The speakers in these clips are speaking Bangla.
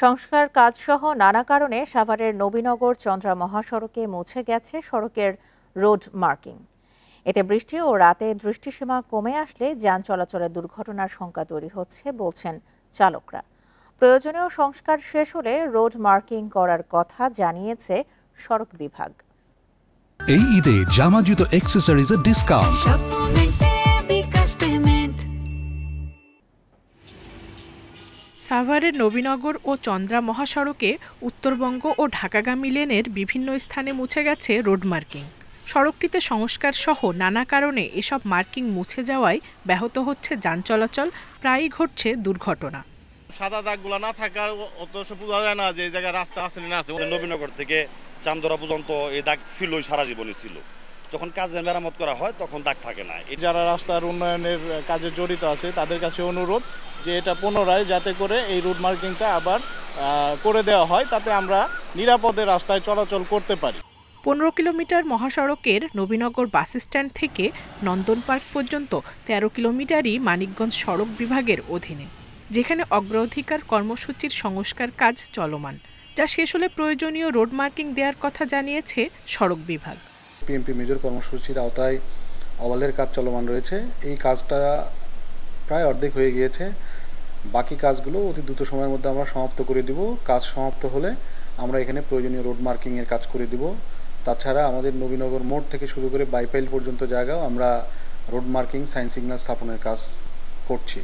সংস্কার কাজসহ নানা কারণে সাভারের নবীনগর চন্দ্রা মহাসড়কে মুছে গেছে সড়কের রোড মার্কিং। এতে বৃষ্টি ও রাতে দৃষ্টিসীমা কমে আসলে যান চলাচলে দুর্ঘটনার শঙ্কা তৈরি হচ্ছে বলছেন চালকরা। প্রয়োজনীয় সংস্কার শেষ হলে রোড মার্কিং করার কথা জানিয়েছে সড়ক বিভাগ। এই ঈদে জামা জুতো অ্যাক্সেসরিজের ডিসকাউন্ট। সাভারের নবীনগর ও চন্দ্রা মহাসড়কে উত্তরবঙ্গ ও ঢাকাগামী লেনের বিভিন্ন স্থানে মুছে গেছে রোড মার্কিং। সড়কটিতে সংস্কার সহ নানা কারণে এসব মার্কিং মুছে যাওয়ায় ব্যাহত হচ্ছে যান চলাচল, প্রায়ই ঘটছে দুর্ঘটনা। সাদা দাগগুলো না থাকার অত বোঝা যায় না যে এই জায়গায় রাস্তা আছে না আছে। নবীনগর থেকে চান্দরা পর্যন্ত এই দাগ ছিল, সারা জীবনই ছিল। যখন কাজে মেরামত করা হয় তখন দাগ থাকে না। যারা রাস্তার উন্নয়নের কাজে জড়িত আছে তাদের কাছে অনুরোধ যে এটা পুনরায় যাতে করে এই রুট মার্কিংটা আবার করে দেওয়া হয়, তাতে আমরা নিরাপদে রাস্তায় চলাচল করতে পারি। 15 কিলোমিটার মহাসড়কের নবীনগর বাস স্ট্যান্ড থেকে নন্দন পার্ক পর্যন্ত 13 কিলোমিটারই মানিকগঞ্জ সড়ক বিভাগের অধীনে, যেখানে অগ্রাধিকার কর্মসূচির সংস্কার কাজ চলমান, যা শেষ হলে প্রয়োজনীয় রোড মার্কিং দেওয়ার কথা জানিয়েছে সড়ক বিভাগ। পিএমপি মেজর কর্মসূচির আওতায় অওয়ালের কাজ চলমান রয়েছে। এই কাজটা প্রায় অর্ধেক হয়ে গিয়েছে। বাকি কাজগুলো অতি দ্রুত সময়ের মধ্যে আমরা সমাপ্ত করে দিব। কাজ সমাপ্ত হলে আমরা এখানে প্রয়োজনীয় রোড মার্কিংয়ের কাজ করে দিব। তাছাড়া আমাদের নবীনগর মোড় থেকে শুরু করে বাইপাইল পর্যন্ত জায়গাও আমরা রোড মার্কিং, সাইন সিগন্যাল স্থাপনের কাজ করছি।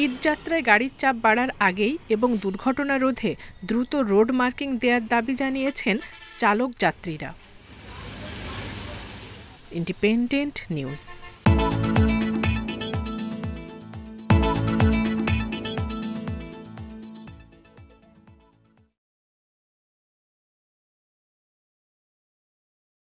ঈদ যাত্রায় গাড়ির চাপ বাড়ার আগেই এবং দুর্ঘটনা রোধে দ্রুত রোড মার্কিং দেওয়ার দাবি জানিয়েছেন চালক যাত্রীরা। Independent news.